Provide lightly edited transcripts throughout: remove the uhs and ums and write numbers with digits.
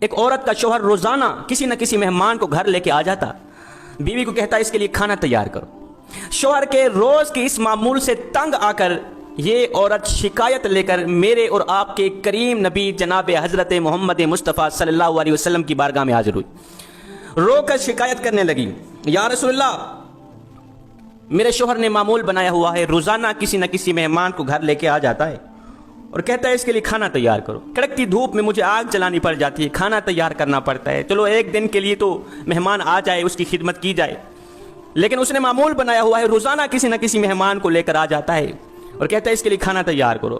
ایک عورت کا شوہر روزانہ کسی نہ کسی مہمان کو گھر لے کے آ جاتا، بیوی کو کہتا اس کے لیے کھانا تیار کرو۔ شوہر کے روز کی اس معمول سے تنگ آ کر یہ عورت شکایت لے کر میرے اور آپ کے کریم نبی جناب حضرت محمد مصطفیٰ صلی اللہ علیہ وسلم کی بارگاہ میں حاضر ہوئی، رو کر شکایت کرنے لگی، یا رسول اللہ، میرے شوہر نے معمول بنایا ہوا ہے، روزانہ کسی نہ کسی مہمان کو گھر لے کے آ جاتا ہے اور کہتا ہے اس کے لیے کھانا تیار کرو۔ کڑکتی دھوپ میں مجھے آگ جلانی پڑ جاتی ہے، کھانا تیار کرنا پڑتا ہے، چلو ایک دن کے لیے تو مہمان آ جائے، اس کی خدمت کی جائے، لیکن اس نے معمول بنایا ہوا ہے، روزانہ کسی نہ کسی مہمان کو لے کر آ جاتا ہے اور کہتا ہے اس کے لیے کھانا تیار کرو۔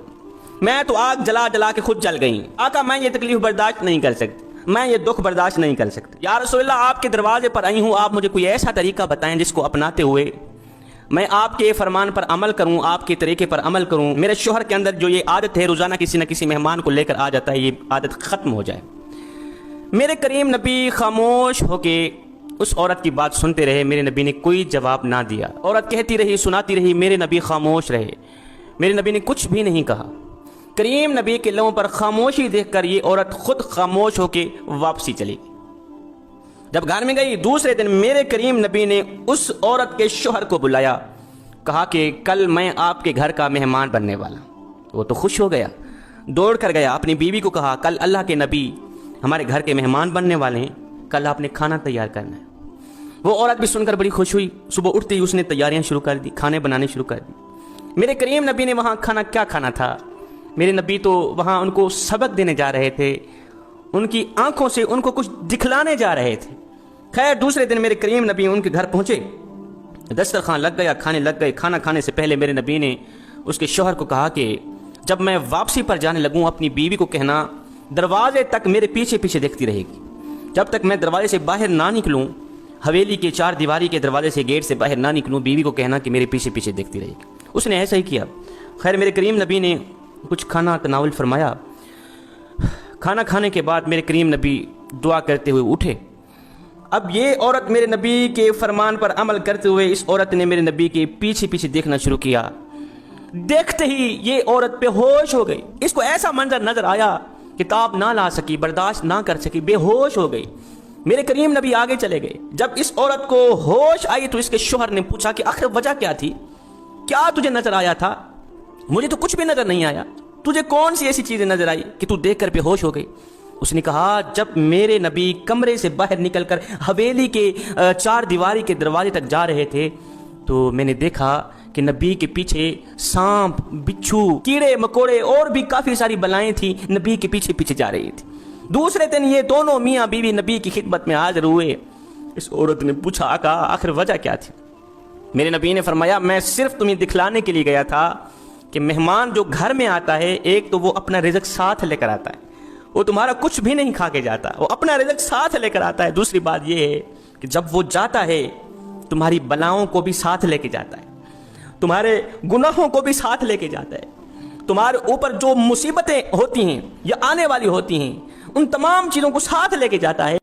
میں تو آگ جلا جلا کے خود جل گئی، آقا میں یہ تکلیف برداشت نہیں کر سکتی، میں یہ دکھ برداشت نہیں کر سکتی، یا رسول اللہ آپ کے دروازے پر آئی ہوں، آپ مجھے کوئی ایسا طریقہ بتائیں جس کو اپناتے ہوئے میں آپ کے فرمان پر عمل کروں، آپ کے طریقے پر عمل کروں، میرے شوہر کے اندر جو یہ عادت ہے روزانہ کسی نہ کسی مہمان کو لے کر آ جاتا ہے، یہ عادت ختم ہو جائے۔ میرے کریم نبی خاموش ہو کے اس عورت کی بات سنتے رہے، میرے نبی نے کوئی جواب نہ دیا۔ عورت کہتی رہی، سناتی رہی، میرے نبی خاموش رہے، میرے نبی نے کچھ بھی نہیں کہا۔ کریم نبی کے لبوں پر خاموشی دیکھ کر یہ عورت خود خاموش ہو کے واپسی چلی گئی۔ جب گھر میں گئی دوسرے دن میرے کریم نبی نے اس عورت کے شوہر کو بلایا، کہا کہ کل میں آپ کے گھر کا مہمان بننے والا۔ وہ تو خوش ہو گیا، دوڑ کر گیا، اپنی بیوی کو کہا کل اللہ کے نبی ہمارے گھر کے مہمان بننے والے ہیں، کل آپ نے کھانا تیار کرنا ہے۔ وہ عورت بھی سن کر بڑی خوش ہوئی، صبح اٹھتے ہی اس نے تیاریاں شروع کر دی، کھانے بنانے شروع کر دی۔ میرے کریم نبی نے وہاں کھانا کیا کھانا تھا، میرے نبی تو وہاں ان کو سبق دینے جا رہے تھے، ان کی آنکھوں سے ان کو کچھ دکھلانے جا رہے تھے۔ خیر دوسرے دن میرے کریم نبی ان کے گھر پہنچے، دسترخوان لگ گیا، کھانے لگ گئے۔ کھانا کھانے سے پہلے میرے نبی نے اس کے شوہر کو کہا کہ جب میں واپسی پر جانے لگوں اپنی بیوی کو کہنا دروازے تک میرے پیچھے پیچھے دیکھتی رہے گی، جب تک میں دروازے سے باہر نہ نکلوں، حویلی کے چار دیواری کے دروازے سے گیٹ سے باہر نہ نکلوں، بیوی کو کہنا کہ میرے پیچھے پیچھے دیکھتی رہے گی۔ اس نے ایسا ہی کیا۔ خیر میرے کریم نبی نے کچھ کھانا تناول فرمایا۔ کھانا کھانے کے بعد میرے کریم نبی دعا کرتے ہوئے اٹھے۔ اب یہ عورت میرے نبی کے فرمان پر عمل کرتے ہوئے اس عورت نے میرے نبی کے پیچھے پیچھے دیکھنا شروع کیا۔ دیکھتے ہی یہ عورت بے ہوش ہو گئی، اس کو ایسا منظر نظر آیا کہ تاب نہ لا سکی، برداشت نہ کر سکی، بے ہوش ہو گئی۔ میرے کریم نبی آگے چلے گئے۔ جب اس عورت کو ہوش آئی تو اس کے شوہر نے پوچھا کہ آخر وجہ کیا تھی، کیا تجھے نظر آیا تھا؟ مجھے تو کچھ بھی نظر نہیں آیا، تجھے کون سی ایسی چیزیں نظر آئی کہ تو دیکھ کر بے ہوش ہو گئی؟ اس نے کہا جب میرے نبی کمرے سے باہر نکل کر حویلی کے چار دیواری کے دروازے تک جا رہے تھے تو میں نے دیکھا کہ نبی کے پیچھے سانپ، بچھو، کیڑے مکوڑے اور بھی کافی ساری بلائیں تھیں، نبی کے پیچھے پیچھے جا رہی تھی۔ دوسرے دن یہ دونوں میاں بیوی نبی کی خدمت میں حاضر ہوئے۔ اس عورت نے پوچھا آقا آخر وجہ کیا تھی؟ میرے نبی نے فرمایا میں صرف تمہیں دکھلانے کے لیے گیا تھا کہ مہمان جو گھر میں آتا ہے، ایک تو وہ اپنا رزق ساتھ لے کر آتا ہے، وہ تمہارا کچھ بھی نہیں کھا کے جاتا، وہ اپنا رزق ساتھ لے کر آتا ہے۔ دوسری بات یہ ہے کہ جب وہ جاتا ہے تمہاری بلاؤں کو بھی ساتھ لے کے جاتا ہے، تمہارے گناہوں کو بھی ساتھ لے کے جاتا ہے، تمہارے اوپر جو مصیبتیں ہوتی ہیں یا آنے والی ہوتی ہیں ان تمام چیزوں کو ساتھ لے کے جاتا ہے۔